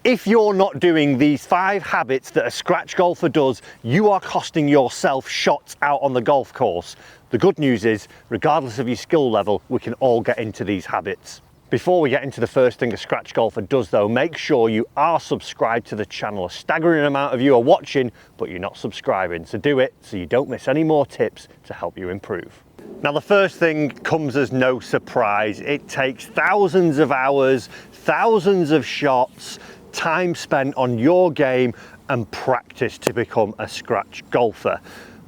If you're not doing these 5 habits that a scratch golfer does, you are costing yourself shots out on the golf course. The good news is, regardless of your skill level, we can all get into these habits. Before we get into the first thing a scratch golfer does though, make sure you are subscribed to the channel. A staggering amount of you are watching, but you're not subscribing. So do it so you don't miss any more tips to help you improve. Now the first thing comes as no surprise. It takes thousands of hours, thousands of shots, time spent on your game and practice to become a scratch golfer.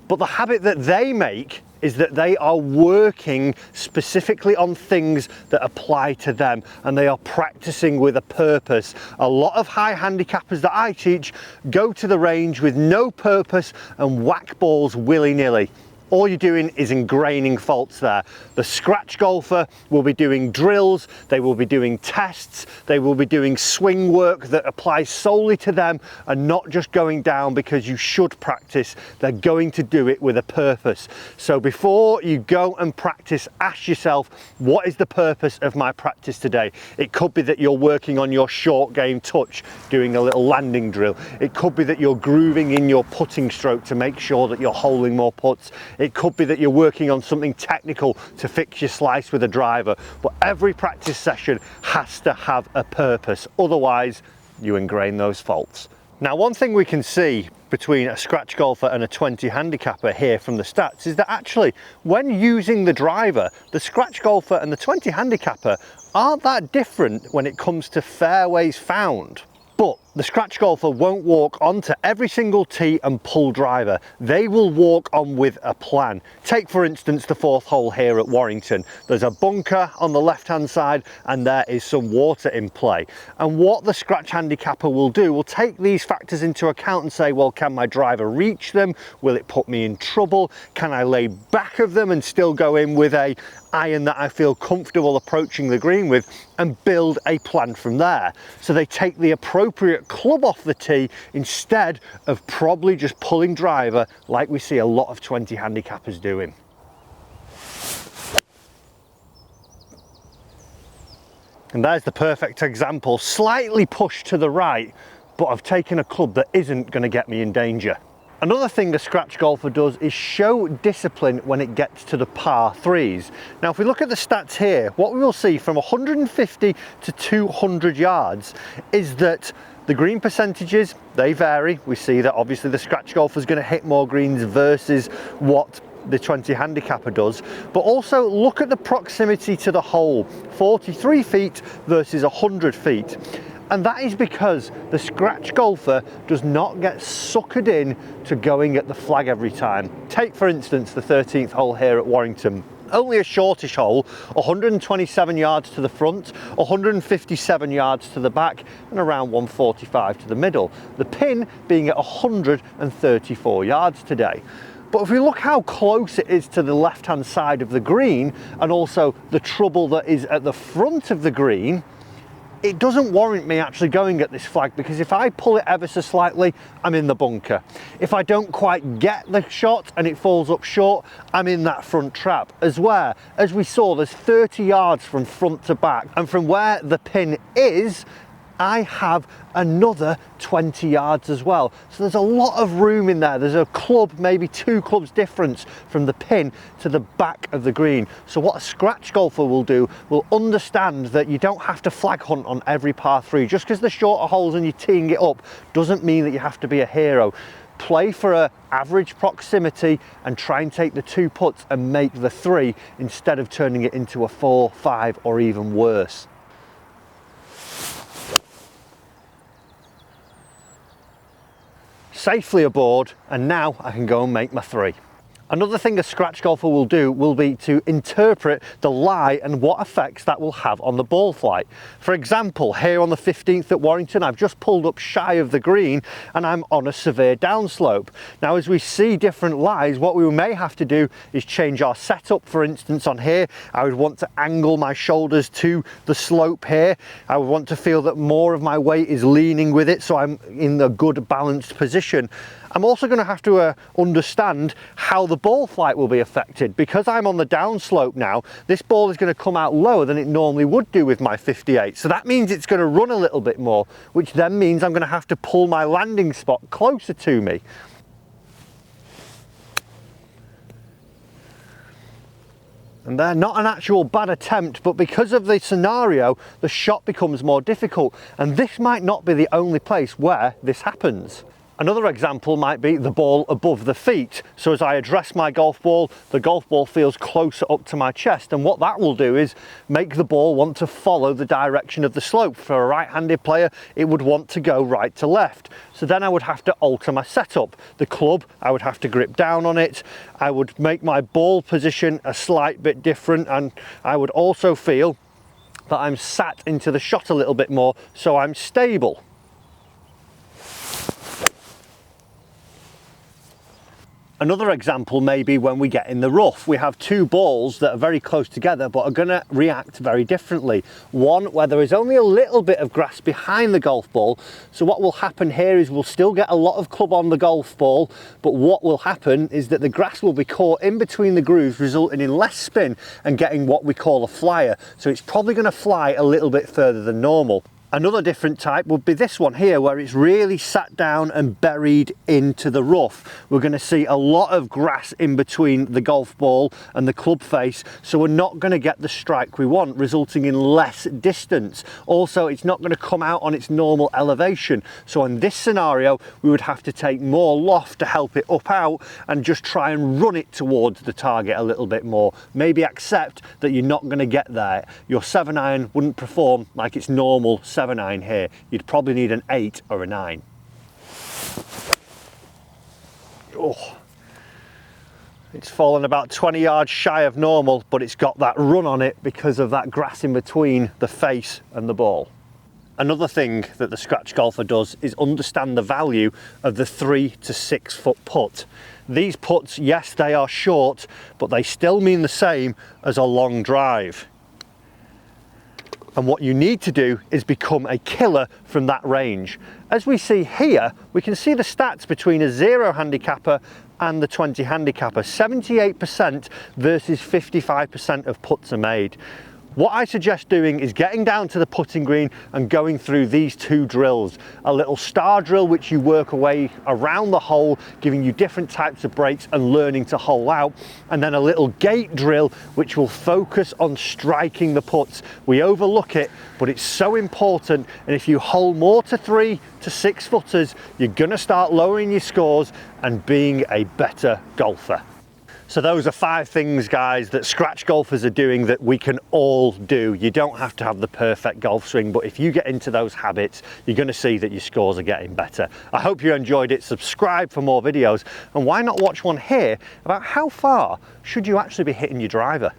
But the habit that they make is that they are working specifically on things that apply to them, and they are practicing with a purpose. A lot of high handicappers that I teach go to the range with no purpose and whack balls willy-nilly. All you're doing is ingraining faults there. The scratch golfer will be doing drills, they will be doing tests, they will be doing swing work that applies solely to them and not just going down because you should practice. They're going to do it with a purpose. So before you go and practice, ask yourself, what is the purpose of my practice today? It could be that you're working on your short game touch, doing a little landing drill. It could be that you're grooving in your putting stroke to make sure that you're holding more putts. It could be that you're working on something technical to fix your slice with a driver, but every practice session has to have a purpose, otherwise you ingrain those faults. Now one thing we can see between a scratch golfer and a 20 handicapper here from the stats is that actually when using the driver, the scratch golfer and the 20 handicapper aren't that different when it comes to fairways found. But the scratch golfer won't walk onto every single tee and pull driver. They will walk on with a plan. Take for instance the 4th hole here at Warrington. There's a bunker on the left hand side and there is some water in play. And what the scratch handicapper will do will take these factors into account and say, well, can my driver reach them? Will it put me in trouble? Can I lay back of them and still go in with a iron that I feel comfortable approaching the green with, and build a plan from there. So they take the appropriate club off the tee instead of probably just pulling driver like we see a lot of 20 handicappers doing. And there's the perfect example, slightly pushed to the right, but I've taken a club that isn't going to get me in danger. Another thing a scratch golfer does is show discipline when it gets to the par 3s. Now if we look at the stats here, what we will see from 150 to 200 yards is that the green percentages, they vary. We see that obviously the scratch golfer is going to hit more greens versus what the 20 handicapper does, but also look at the proximity to the hole, 43 feet versus 100 feet. And that is because the scratch golfer does not get suckered in to going at the flag every time. Take for instance the 13th hole here at Warrington. Only a shortish hole, 127 yards to the front, 157 yards to the back, and around 145 to the middle. The pin being at 134 yards today. But if we look how close it is to the left-hand side of the green, and also the trouble that is at the front of the green, it doesn't warrant me actually going at this flag, because if I pull it ever so slightly, I'm in the bunker. If I don't quite get the shot and it falls up short, I'm in that front trap. As we saw, there's 30 yards from front to back, and from where the pin is, I have another 20 yards as well. So there's a lot of room in there. There's a club, maybe 2 clubs difference from the pin to the back of the green. So what a scratch golfer will do, will understand that you don't have to flag hunt on every par 3. Just because the shorter holes and you're teeing it up doesn't mean that you have to be a hero. Play for an average proximity and try and take the 2 putts and make the 3 instead of turning it into a 4, 5 or even worse. Safely aboard, and now I can go and make my 3. Another thing a scratch golfer will do will be to interpret the lie and what effects that will have on the ball flight. For example, here on the 15th at Warrington, I've just pulled up shy of the green and I'm on a severe downslope. Now, as we see different lies, what we may have to do is change our setup. For instance, on here, I would want to angle my shoulders to the slope here. I would want to feel that more of my weight is leaning with it, so I'm in a good balanced position. I'm also going to have to understand how the ball flight will be affected. Because I'm on the downslope now, this ball is going to come out lower than it normally would do with my 58. So that means it's going to run a little bit more, which then means I'm going to have to pull my landing spot closer to me. And they're not an actual bad attempt, but because of the scenario, the shot becomes more difficult. And this might not be the only place where this happens. Another example might be the ball above the feet. So as I address my golf ball, the golf ball feels closer up to my chest. And what that will do is make the ball want to follow the direction of the slope. For a right-handed player, it would want to go right to left. So then I would have to alter my setup. The club, I would have to grip down on it. I would make my ball position a slight bit different. And I would also feel that I'm sat into the shot a little bit more, so I'm stable. Another example may be when we get in the rough. We have two balls that are very close together but are going to react very differently. One where there is only a little bit of grass behind the golf ball, so what will happen here is we'll still get a lot of club on the golf ball, but what will happen is that the grass will be caught in between the grooves, resulting in less spin and getting what we call a flyer. So it's probably going to fly a little bit further than normal. Another different type would be this one here, where it's really sat down and buried into the rough. We're going to see a lot of grass in between the golf ball and the club face, so we're not going to get the strike we want, resulting in less distance. Also, it's not going to come out on its normal elevation. So in this scenario, we would have to take more loft to help it up out and just try and run it towards the target a little bit more. Maybe accept that you're not going to get there. Your 7-iron wouldn't perform like its normal 7-iron here. You'd probably need an 8 or a 9. Oh, it's fallen about 20 yards shy of normal, but it's got that run on it because of that grass in between the face and the ball. Another thing that the scratch golfer does is understand the value of the 3 to 6 foot putt. These putts, yes, they are short, but they still mean the same as a long drive. And what you need to do is become a killer from that range. As we see here, we can see the stats between a 0 handicapper and the 20 handicapper. 78% versus 55% of putts are made. What I suggest doing is getting down to the putting green and going through these two drills. A little star drill which you work away around the hole, giving you different types of breaks and learning to hole out. And then a little gate drill which will focus on striking the putts. We overlook it, but it's so important. And if you hole more to 3 to 6 footers, you're gonna start lowering your scores and being a better golfer. So those are 5 things, guys, that scratch golfers are doing that we can all do. You don't have to have the perfect golf swing, but if you get into those habits, you're going to see that your scores are getting better. I hope you enjoyed it. Subscribe for more videos, and why not watch one here about how far should you actually be hitting your driver?